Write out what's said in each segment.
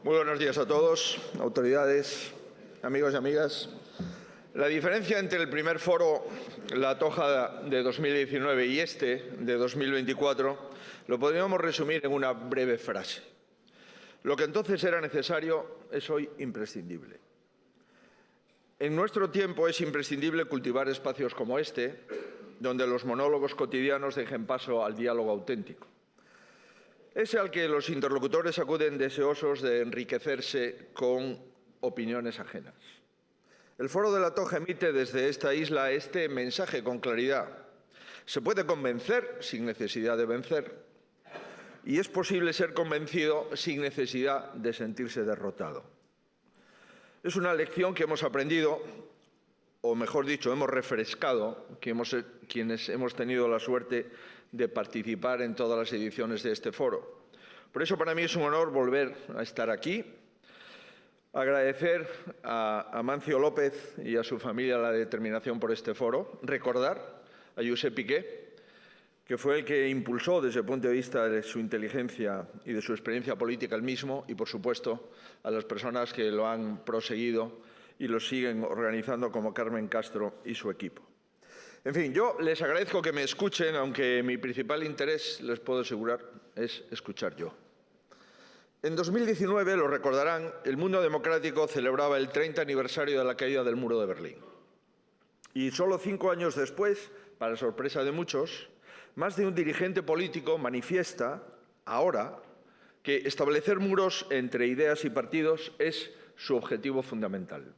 Muy buenos días a todos, autoridades, amigos y amigas. La diferencia entre el primer foro La Toja de 2019 y este de 2024 lo podríamos resumir en una breve frase. Lo que entonces era necesario es hoy imprescindible. En nuestro tiempo es imprescindible cultivar espacios como este, donde los monólogos cotidianos dejen paso al diálogo auténtico. Ese al que los interlocutores acuden deseosos de enriquecerse con opiniones ajenas. El Foro de la Toja emite desde esta isla este mensaje con claridad. Se puede convencer sin necesidad de vencer y es posible ser convencido sin necesidad de sentirse derrotado. Es una lección que hemos aprendido, o mejor dicho, hemos refrescado, quienes hemos tenido la suerte de participar en todas las ediciones de este foro. Por eso para mí es un honor volver a estar aquí, agradecer a Amancio López y a su familia la determinación por este foro, recordar a Josep Piqué, que fue el que impulsó desde el punto de vista de su inteligencia y de su experiencia política el mismo, y por supuesto a las personas que lo han proseguido y lo siguen organizando como Carmen Castro y su equipo. En fin, yo les agradezco que me escuchen, aunque mi principal interés, les puedo asegurar, es escuchar yo. En 2019, lo recordarán, el mundo democrático celebraba el 30 aniversario de la caída del muro de Berlín. Y solo 5 años después, para sorpresa de muchos, más de un dirigente político manifiesta, ahora, que establecer muros entre ideas y partidos es su objetivo fundamental.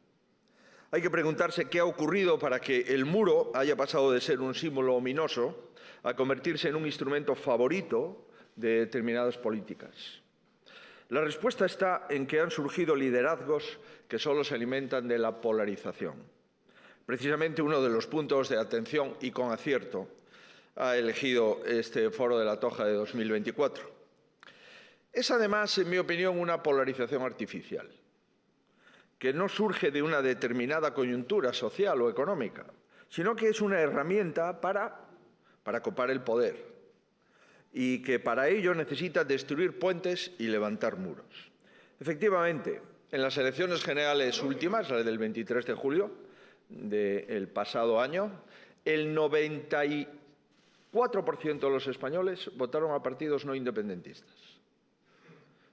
Hay que preguntarse qué ha ocurrido para que el muro haya pasado de ser un símbolo ominoso a convertirse en un instrumento favorito de determinadas políticas. La respuesta está en que han surgido liderazgos que solo se alimentan de la polarización. Precisamente uno de los puntos de atención, y con acierto, ha elegido este Foro de la Toja de 2024. Es además, en mi opinión, una polarización artificial, que no surge de una determinada coyuntura social o económica, sino que es una herramienta para copar el poder y que para ello necesita destruir puentes y levantar muros. Efectivamente, en las elecciones generales últimas, las del 23 de julio del pasado año, el 94% de los españoles votaron a partidos no independentistas.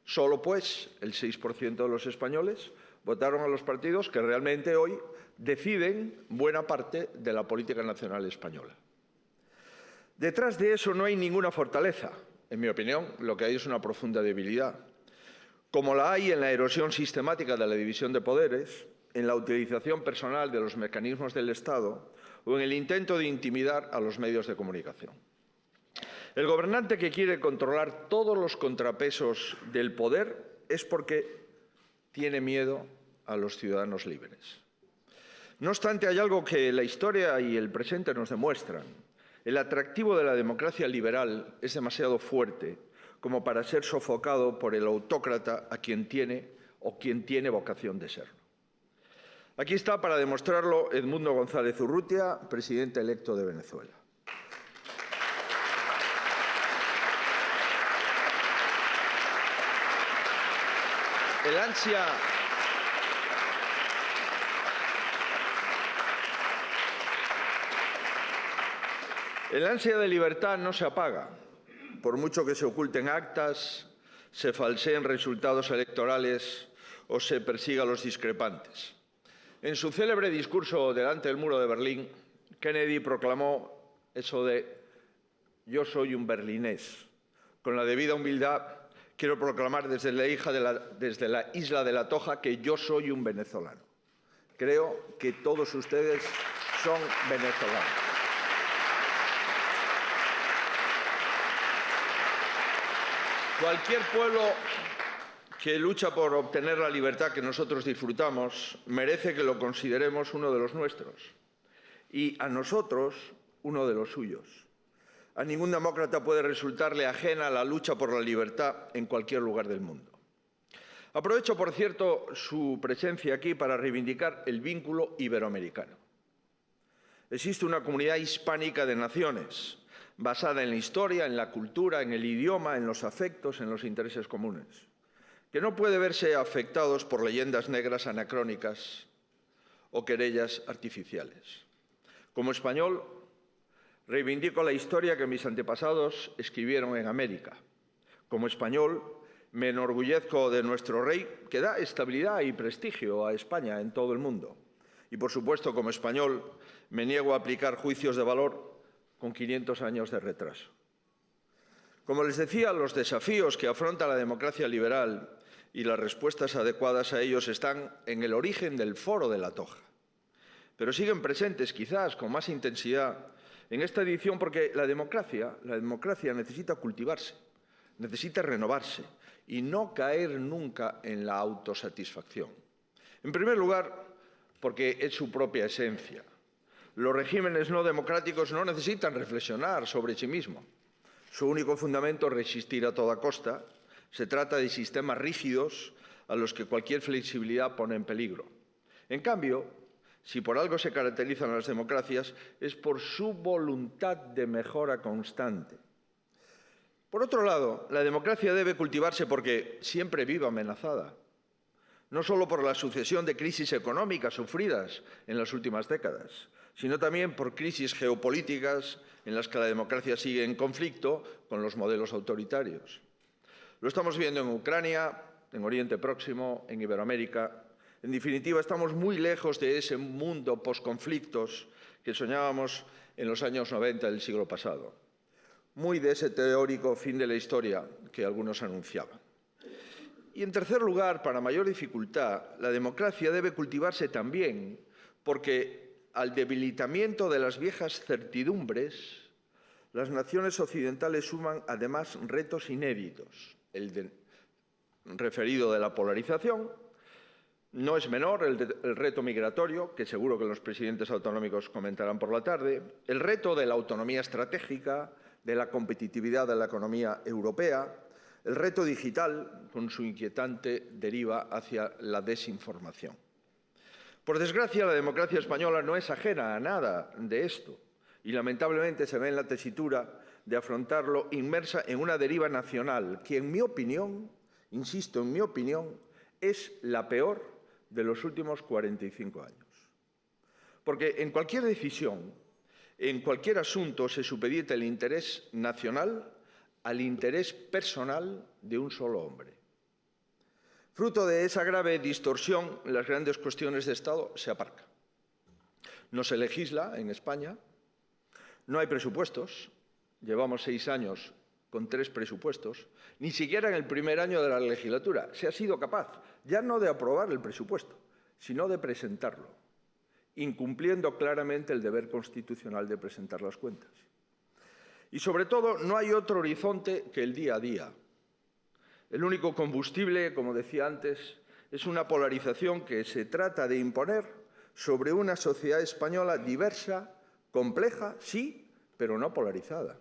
Solo, pues, el 6% de los españoles votaron a los partidos que realmente hoy deciden buena parte de la política nacional española. Detrás de eso no hay ninguna fortaleza. En mi opinión, lo que hay es una profunda debilidad, como la hay en la erosión sistemática de la división de poderes, en la utilización personal de los mecanismos del Estado o en el intento de intimidar a los medios de comunicación. El gobernante que quiere controlar todos los contrapesos del poder es porque tiene miedo a los ciudadanos libres. No obstante, hay algo que la historia y el presente nos demuestran. El atractivo de la democracia liberal es demasiado fuerte como para ser sofocado por el autócrata a quien tiene vocación de serlo. Aquí está para demostrarlo Edmundo González Urrutia, presidente electo de Venezuela. El ansia de libertad no se apaga, por mucho que se oculten actas, se falseen resultados electorales o se persiga a los discrepantes. En su célebre discurso delante del muro de Berlín, Kennedy proclamó eso de «Yo soy un berlinés». Con la debida humildad, quiero proclamar desde la isla de la Toja que yo soy un venezolano. Creo que todos ustedes son venezolanos. Cualquier pueblo que lucha por obtener la libertad que nosotros disfrutamos merece que lo consideremos uno de los nuestros y a nosotros uno de los suyos. A ningún demócrata puede resultarle ajena la lucha por la libertad en cualquier lugar del mundo. Aprovecho, por cierto, su presencia aquí para reivindicar el vínculo iberoamericano. Existe una comunidad hispánica de naciones, basada en la historia, en la cultura, en el idioma, en los afectos, en los intereses comunes. que no puede verse afectados por leyendas negras anacrónicas o querellas artificiales. Como español, reivindico la historia que mis antepasados escribieron en América. Como español, me enorgullezco de nuestro rey, que da estabilidad y prestigio a España en todo el mundo. Y, por supuesto, como español, me niego a aplicar juicios de valor con 500 años de retraso. Como les decía, los desafíos que afronta la democracia liberal y las respuestas adecuadas a ellos están en el origen del Foro de la Toja. Pero siguen presentes, quizás con más intensidad, en esta edición porque la democracia necesita cultivarse, necesita renovarse y no caer nunca en la autosatisfacción. En primer lugar, porque es su propia esencia. Los regímenes no democráticos no necesitan reflexionar sobre sí mismos. Su único fundamento es resistir a toda costa. Se trata de sistemas rígidos a los que cualquier flexibilidad pone en peligro. En cambio, si por algo se caracterizan las democracias, es por su voluntad de mejora constante. Por otro lado, la democracia debe cultivarse porque siempre vive amenazada, no solo por la sucesión de crisis económicas sufridas en las últimas décadas, sino también por crisis geopolíticas en las que la democracia sigue en conflicto con los modelos autoritarios. Lo estamos viendo en Ucrania, en Oriente Próximo, en Iberoamérica. En definitiva, estamos muy lejos de ese mundo posconflictos que soñábamos en los años 90 del siglo pasado. Muy de ese teórico fin de la historia que algunos anunciaban. Y, en tercer lugar, para mayor dificultad, la democracia debe cultivarse también porque al debilitamiento de las viejas certidumbres, las naciones occidentales suman además retos inéditos. El referido de la polarización, no es menor el reto migratorio, que seguro que los presidentes autonómicos comentarán por la tarde, el reto de la autonomía estratégica, de la competitividad de la economía europea, el reto digital, con su inquietante deriva hacia la desinformación. Por desgracia, la democracia española no es ajena a nada de esto y, lamentablemente, se ve en la tesitura de afrontarlo inmersa en una deriva nacional que, en mi opinión, insisto, en mi opinión, es la peor de los últimos 45 años. Porque en cualquier decisión, en cualquier asunto, se supedita el interés nacional al interés personal de un solo hombre. Fruto de esa grave distorsión, las grandes cuestiones de Estado se aparcan. No se legisla en España, no hay presupuestos, llevamos 6 años con 3 presupuestos, ni siquiera en el primer año de la legislatura se ha sido capaz, ya no de aprobar el presupuesto, sino de presentarlo, incumpliendo claramente el deber constitucional de presentar las cuentas. Y, sobre todo, no hay otro horizonte que el día a día. El único combustible, como decía antes, es una polarización que se trata de imponer sobre una sociedad española diversa, compleja, sí, pero no polarizada.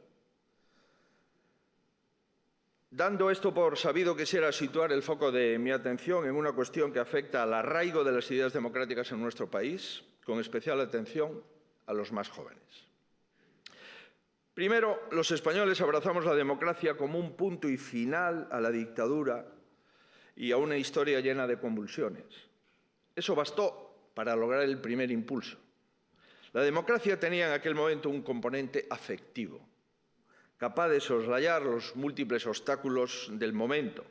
Dando esto por sabido, quisiera situar el foco de mi atención en una cuestión que afecta al arraigo de las ideas democráticas en nuestro país, con especial atención a los más jóvenes. Primero, los españoles abrazamos la democracia como un punto y final a la dictadura y a una historia llena de convulsiones. Eso bastó para lograr el primer impulso. La democracia tenía en aquel momento un componente afectivo, capaz de soslayar los múltiples obstáculos del momento,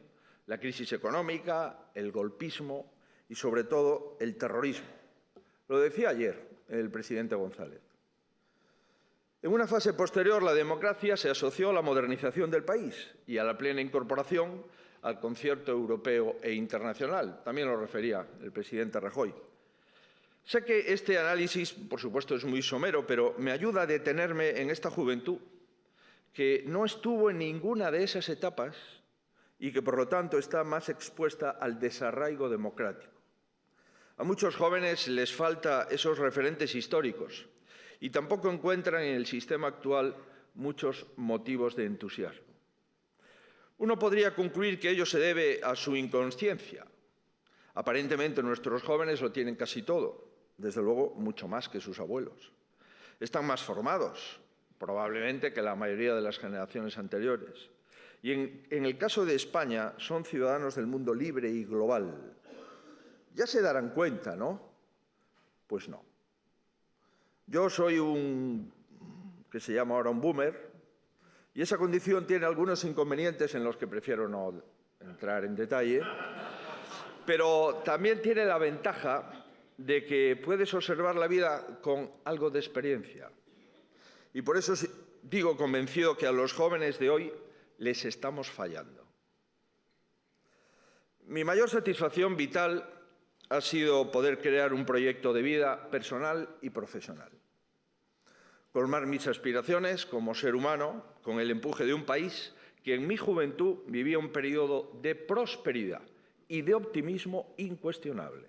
la crisis económica, el golpismo y, sobre todo, el terrorismo. Lo decía ayer el presidente González. En una fase posterior, la democracia se asoció a la modernización del país y a la plena incorporación al concierto europeo e internacional. También lo refería el presidente Rajoy. Sé que este análisis, por supuesto, es muy somero, pero me ayuda a detenerme en esta juventud que no estuvo en ninguna de esas etapas y que, por lo tanto, está más expuesta al desarraigo democrático. A muchos jóvenes les falta esos referentes históricos y tampoco encuentran en el sistema actual muchos motivos de entusiasmo. Uno podría concluir que ello se debe a su inconsciencia. Aparentemente nuestros jóvenes lo tienen casi todo, desde luego mucho más que sus abuelos. Están más formados, probablemente, que la mayoría de las generaciones anteriores. Y en el caso de España, son ciudadanos del mundo libre y global. Ya se darán cuenta, ¿no? Pues no. Yo soy que se llama ahora un boomer, y esa condición tiene algunos inconvenientes en los que prefiero no entrar en detalle, pero también tiene la ventaja de que puedes observar la vida con algo de experiencia. Y por eso digo convencido que a los jóvenes de hoy les estamos fallando. Mi mayor satisfacción vital ha sido poder crear un proyecto de vida personal y profesional. Colmar mis aspiraciones como ser humano con el empuje de un país que en mi juventud vivía un periodo de prosperidad y de optimismo incuestionable.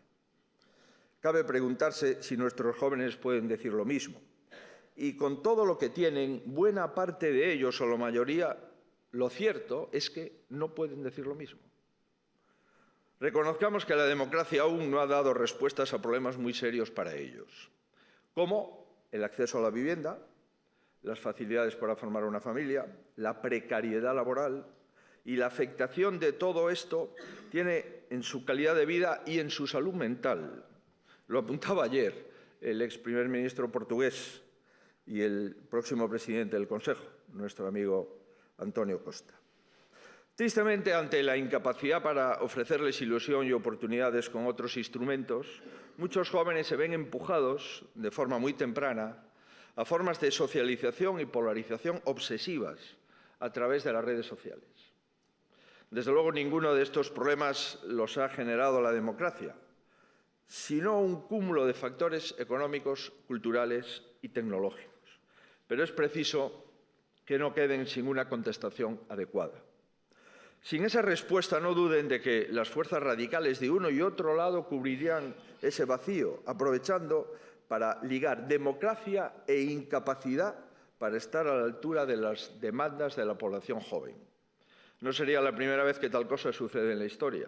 Cabe preguntarse si nuestros jóvenes pueden decir lo mismo. Y con todo lo que tienen, buena parte de ellos o la mayoría, lo cierto es que no pueden decir lo mismo. Reconozcamos que la democracia aún no ha dado respuestas a problemas muy serios para ellos, como el acceso a la vivienda, las facilidades para formar una familia, la precariedad laboral, y la afectación de todo esto tiene en su calidad de vida y en su salud mental. Lo apuntaba ayer el ex primer ministro portugués y el próximo presidente del Consejo, nuestro amigo Antonio Costa. Tristemente, ante la incapacidad para ofrecerles ilusión y oportunidades con otros instrumentos, muchos jóvenes se ven empujados de forma muy temprana a formas de socialización y polarización obsesivas a través de las redes sociales. Desde luego, ninguno de estos problemas los ha generado la democracia, sino un cúmulo de factores económicos, culturales y tecnológicos. Pero es preciso que no queden sin una contestación adecuada. Sin esa respuesta, no duden de que las fuerzas radicales de uno y otro lado cubrirían ese vacío, aprovechando para ligar democracia e incapacidad para estar a la altura de las demandas de la población joven. No sería la primera vez que tal cosa sucede en la historia.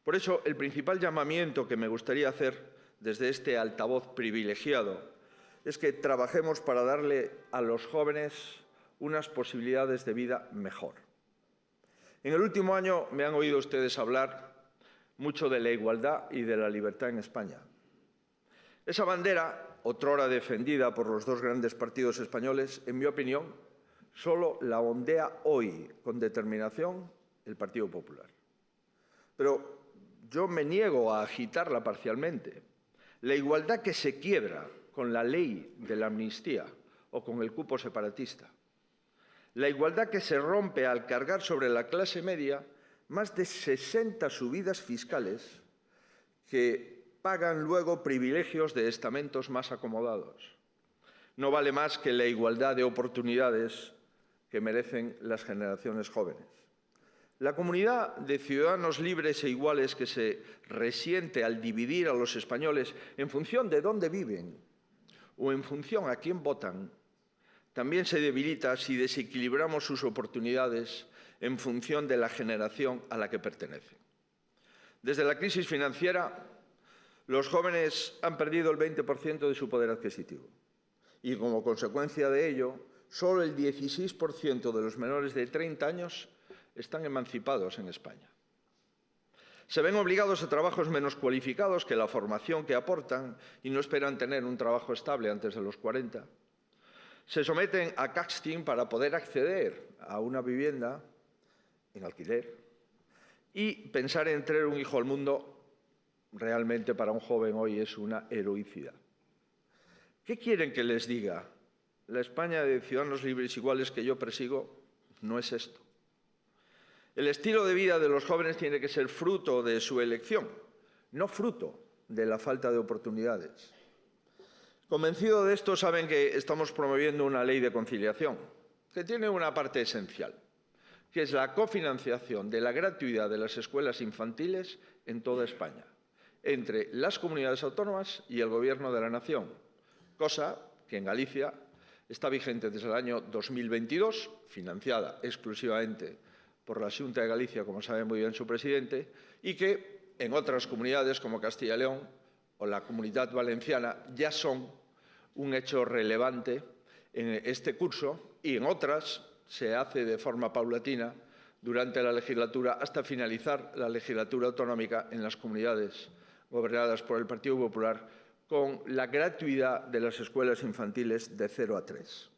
Por eso, el principal llamamiento que me gustaría hacer desde este altavoz privilegiado es que trabajemos para darle a los jóvenes unas posibilidades de vida mejor. En el último año me han oído ustedes hablar mucho de la igualdad y de la libertad en España. Esa bandera, otrora defendida por los dos grandes partidos españoles, en mi opinión, solo la ondea hoy con determinación el Partido Popular. Pero yo me niego a agitarla parcialmente. La igualdad que se quiebra con la ley de la amnistía o con el cupo separatista. La igualdad que se rompe al cargar sobre la clase media más de 60 subidas fiscales que pagan luego privilegios de estamentos más acomodados. No vale más que la igualdad de oportunidades que merecen las generaciones jóvenes. La comunidad de ciudadanos libres e iguales que se resiente al dividir a los españoles en función de dónde viven o en función a quién votan, también se debilita si desequilibramos sus oportunidades en función de la generación a la que pertenecen. Desde la crisis financiera, los jóvenes han perdido el 20% de su poder adquisitivo y, como consecuencia de ello, solo el 16% de los menores de 30 años están emancipados en España. Se ven obligados a trabajos menos cualificados que la formación que aportan y no esperan tener un trabajo estable antes de los 40. Se someten a casting para poder acceder a una vivienda en alquiler y pensar en traer un hijo al mundo realmente para un joven hoy es una heroicidad. ¿Qué quieren que les diga? La España de ciudadanos libres iguales que yo persigo no es esto. El estilo de vida de los jóvenes tiene que ser fruto de su elección, no fruto de la falta de oportunidades. Convencido de esto, saben que estamos promoviendo una ley de conciliación, que tiene una parte esencial, que es la cofinanciación de la gratuidad de las escuelas infantiles en toda España, entre las comunidades autónomas y el Gobierno de la Nación, cosa que en Galicia está vigente desde el año 2022, financiada exclusivamente por la Xunta de Galicia, como sabe muy bien su presidente, y que en otras comunidades como Castilla y León o la Comunidad Valenciana ya son un hecho relevante en este curso y en otras, se hace de forma paulatina durante la legislatura hasta finalizar la legislatura autonómica en las comunidades gobernadas por el Partido Popular, con la gratuidad de las escuelas infantiles de 0 a 3.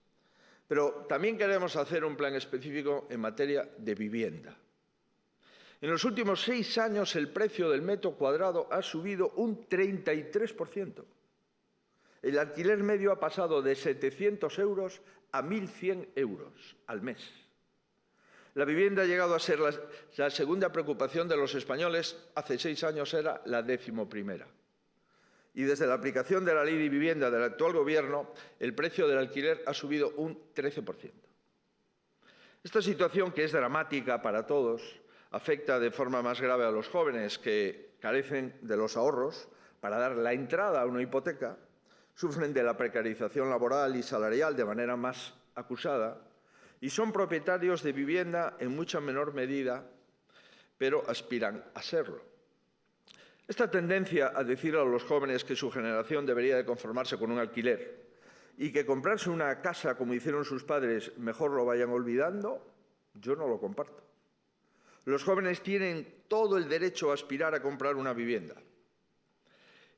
Pero también queremos hacer un plan específico en materia de vivienda. En los últimos 6 años el precio del metro cuadrado ha subido un 33%. El alquiler medio ha pasado de 700 euros a 1.100 euros al mes. La vivienda ha llegado a ser la segunda preocupación de los españoles. Hace 6 años era la 11ª. Y desde la aplicación de la Ley de Vivienda del actual Gobierno, el precio del alquiler ha subido un 13%. Esta situación, que es dramática para todos, afecta de forma más grave a los jóvenes que carecen de los ahorros para dar la entrada a una hipoteca, sufren de la precarización laboral y salarial de manera más acusada y son propietarios de vivienda en mucha menor medida, pero aspiran a serlo. Esta tendencia a decir a los jóvenes que su generación debería de conformarse con un alquiler y que comprarse una casa, como hicieron sus padres, mejor lo vayan olvidando, yo no lo comparto. Los jóvenes tienen todo el derecho a aspirar a comprar una vivienda.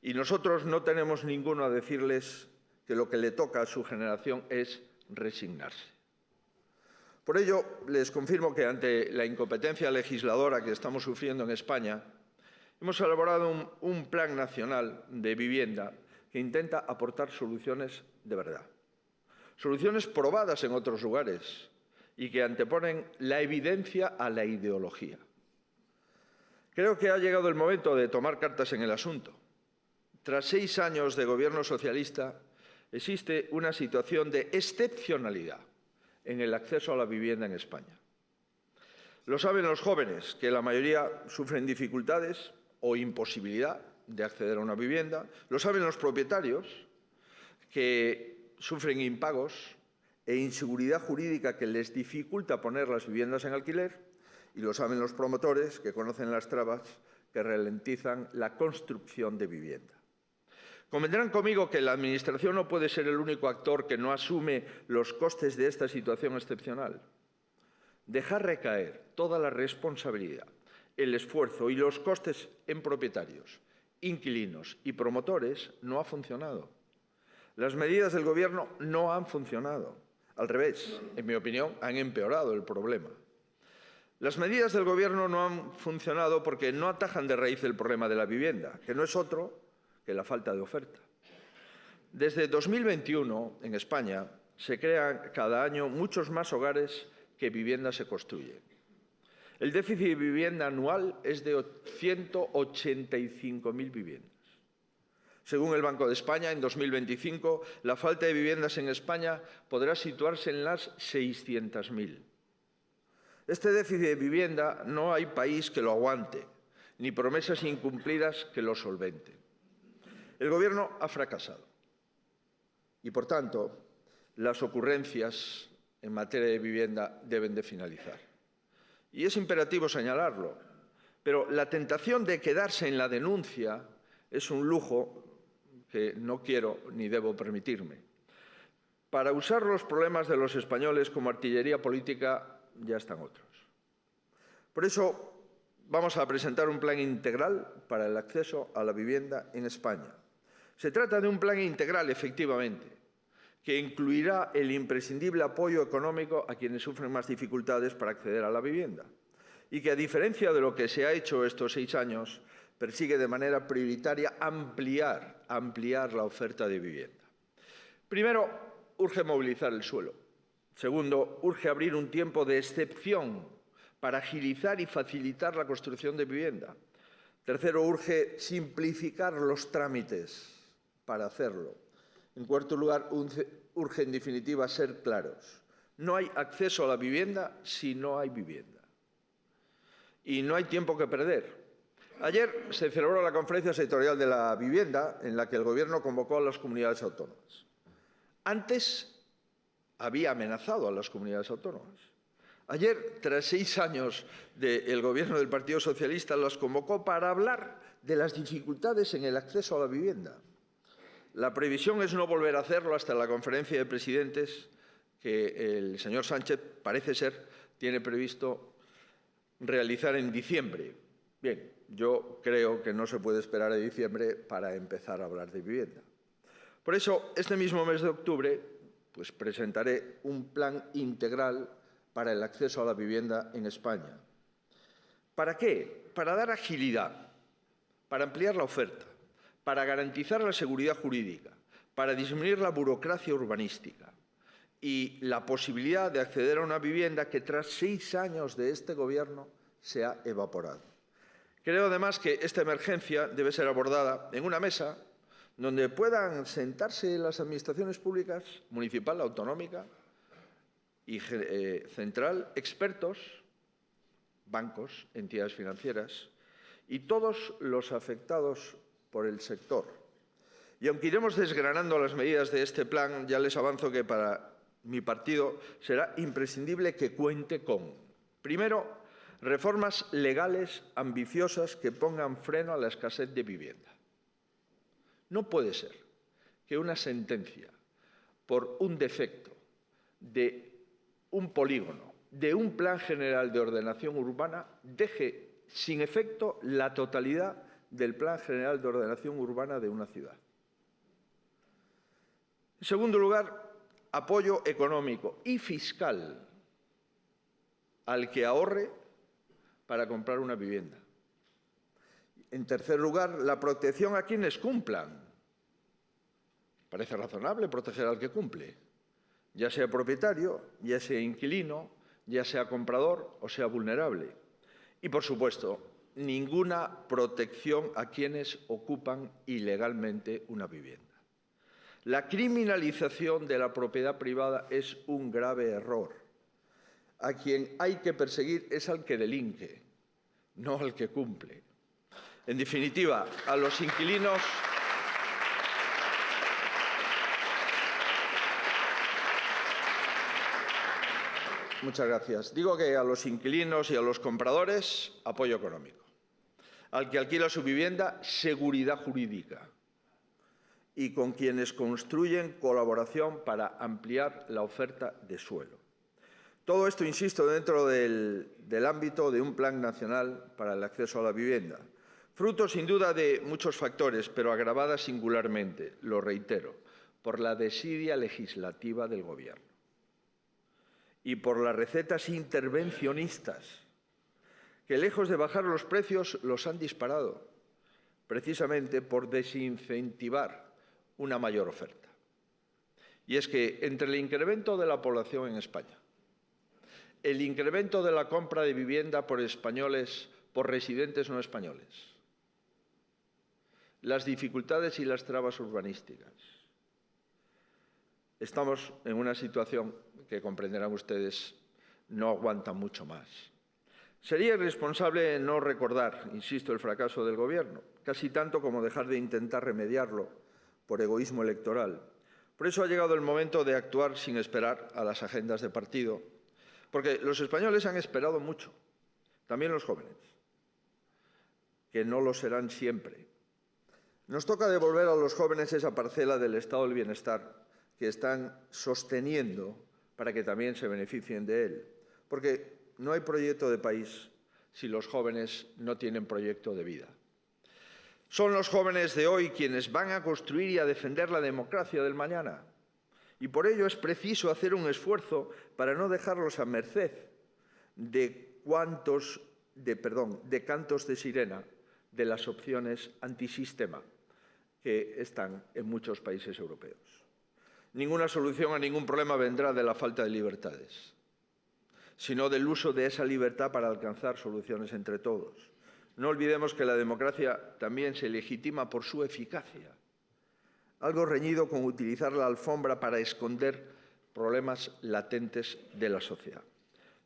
Y nosotros no tenemos ninguno a decirles que lo que le toca a su generación es resignarse. Por ello, les confirmo que ante la incompetencia legisladora que estamos sufriendo en España, hemos elaborado un plan nacional de vivienda que intenta aportar soluciones de verdad. Soluciones probadas en otros lugares y que anteponen la evidencia a la ideología. Creo que ha llegado el momento de tomar cartas en el asunto. Tras 6 años de gobierno socialista, existe una situación de excepcionalidad en el acceso a la vivienda en España. Lo saben los jóvenes, que la mayoría sufren dificultades o imposibilidad de acceder a una vivienda. Lo saben los propietarios, que sufren impagos e inseguridad jurídica que les dificulta poner las viviendas en alquiler. Y lo saben los promotores, que conocen las trabas que ralentizan la construcción de vivienda. Convendrán conmigo que la Administración no puede ser el único actor que no asume los costes de esta situación excepcional. Dejar recaer toda la responsabilidad, el esfuerzo y los costes en propietarios, inquilinos y promotores no ha funcionado. Las medidas del Gobierno no han funcionado. Al revés, en mi opinión, han empeorado el problema. Las medidas del Gobierno no han funcionado porque no atajan de raíz el problema de la vivienda, que no es otro que la falta de oferta. Desde 2021, en España, se crean cada año muchos más hogares que viviendas se construyen. El déficit de vivienda anual es de 185.000 viviendas. Según el Banco de España, en 2025, la falta de viviendas en España podrá situarse en las 600.000. Este déficit de vivienda no hay país que lo aguante, ni promesas incumplidas que lo solventen. El Gobierno ha fracasado y, por tanto, las ocurrencias en materia de vivienda deben de finalizar. Y es imperativo señalarlo, pero la tentación de quedarse en la denuncia es un lujo que no quiero ni debo permitirme. Para usar los problemas de los españoles como artillería política ya están otros. Por eso vamos a presentar un plan integral para el acceso a la vivienda en España. Se trata de un plan integral, efectivamente, que incluirá el imprescindible apoyo económico a quienes sufren más dificultades para acceder a la vivienda y que, a diferencia de lo que se ha hecho estos 6 años, persigue de manera prioritaria ampliar la oferta de vivienda. Primero, urge movilizar el suelo. Segundo, urge abrir un tiempo de excepción para agilizar y facilitar la construcción de vivienda. Tercero, urge simplificar los trámites para hacerlo. En cuarto lugar, urge en definitiva ser claros. No hay acceso a la vivienda si no hay vivienda. Y no hay tiempo que perder. Ayer se celebró la Conferencia Sectorial de la Vivienda, en la que el Gobierno convocó a las comunidades autónomas. Antes había amenazado a las comunidades autónomas. Ayer, tras 6 años del Gobierno del Partido Socialista, las convocó para hablar de las dificultades en el acceso a la vivienda. La previsión es no volver a hacerlo hasta la Conferencia de Presidentes que el señor Sánchez, parece ser, tiene previsto realizar en diciembre. Bien, yo creo que no se puede esperar a diciembre para empezar a hablar de vivienda. Por eso, este mismo mes de octubre, presentaré un plan integral para el acceso a la vivienda en España. ¿Para qué? Para dar agilidad, para ampliar la oferta, para garantizar la seguridad jurídica, para disminuir la burocracia urbanística y la posibilidad de acceder a una vivienda que tras 6 años de este Gobierno se ha evaporado. Creo, además, que esta emergencia debe ser abordada en una mesa donde puedan sentarse las administraciones públicas, municipal, autonómica y central, expertos, bancos, entidades financieras y todos los afectados por el sector. Y aunque iremos desgranando las medidas de este plan, ya les avanzo que para mi partido será imprescindible que cuente con, primero, reformas legales ambiciosas que pongan freno a la escasez de vivienda. No puede ser que una sentencia por un defecto de un polígono, de un plan general de ordenación urbana, deje sin efecto la totalidad del plan general de ordenación urbana de una ciudad. En segundo lugar, apoyo económico y fiscal al que ahorre para comprar una vivienda. En tercer lugar, la protección a quienes cumplan. Parece razonable proteger al que cumple, ya sea propietario, ya sea inquilino, ya sea comprador o sea vulnerable. Y, por supuesto, ninguna protección a quienes ocupan ilegalmente una vivienda. La criminalización de la propiedad privada es un grave error. A quien hay que perseguir es al que delinque, no al que cumple. En definitiva, a los inquilinos Muchas gracias. Digo que a los inquilinos y a los compradores, apoyo económico. Al que alquila su vivienda, seguridad jurídica. Y con quienes construyen, colaboración para ampliar la oferta de suelo. Todo esto, insisto, dentro del ámbito de un plan nacional para el acceso a la vivienda. Fruto, sin duda, de muchos factores, pero agravada singularmente, lo reitero, por la desidia legislativa del Gobierno y por las recetas intervencionistas que, lejos de bajar los precios, los han disparado, precisamente por desincentivar una mayor oferta. Y es que entre el incremento de la población en España, el incremento de la compra de vivienda por españoles, por residentes no españoles, las dificultades y las trabas urbanísticas, estamos en una situación que comprenderán ustedes no aguanta mucho más. Sería irresponsable no recordar, insisto, el fracaso del Gobierno, casi tanto como dejar de intentar remediarlo por egoísmo electoral. Por eso ha llegado el momento de actuar sin esperar a las agendas de partido, porque los españoles han esperado mucho, también los jóvenes, que no lo serán siempre. Nos toca devolver a los jóvenes esa parcela del estado del bienestar que están sosteniendo para que también se beneficien de él. Porque no hay proyecto de país si los jóvenes no tienen proyecto de vida. Son los jóvenes de hoy quienes van a construir y a defender la democracia del mañana. Y por ello es preciso hacer un esfuerzo para no dejarlos a merced de cantos de sirena de las opciones antisistema que están en muchos países europeos. Ninguna solución a ningún problema vendrá de la falta de libertades, sino del uso de esa libertad para alcanzar soluciones entre todos. No olvidemos que la democracia también se legitima por su eficacia, algo reñido con utilizar la alfombra para esconder problemas latentes de la sociedad.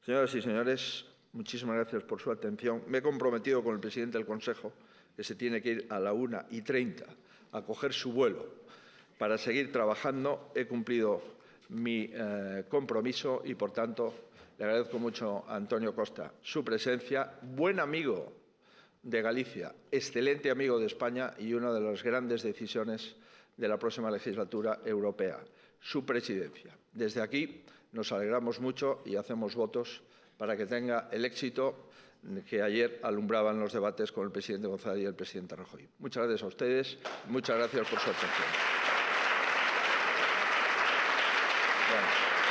Señoras y señores, muchísimas gracias por su atención. Me he comprometido con el presidente del Consejo, que se tiene que ir a la 1:30 a coger su vuelo para seguir trabajando. He cumplido mi compromiso y, por tanto, le agradezco mucho a Antonio Costa su presencia, buen amigo de Galicia, excelente amigo de España y una de las grandes decisiones de la próxima legislatura europea, su presidencia. Desde aquí nos alegramos mucho y hacemos votos para que tenga el éxito que ayer alumbraban los debates con el presidente González y el presidente Rajoy. Muchas gracias a ustedes. Muchas gracias por su atención. Bueno.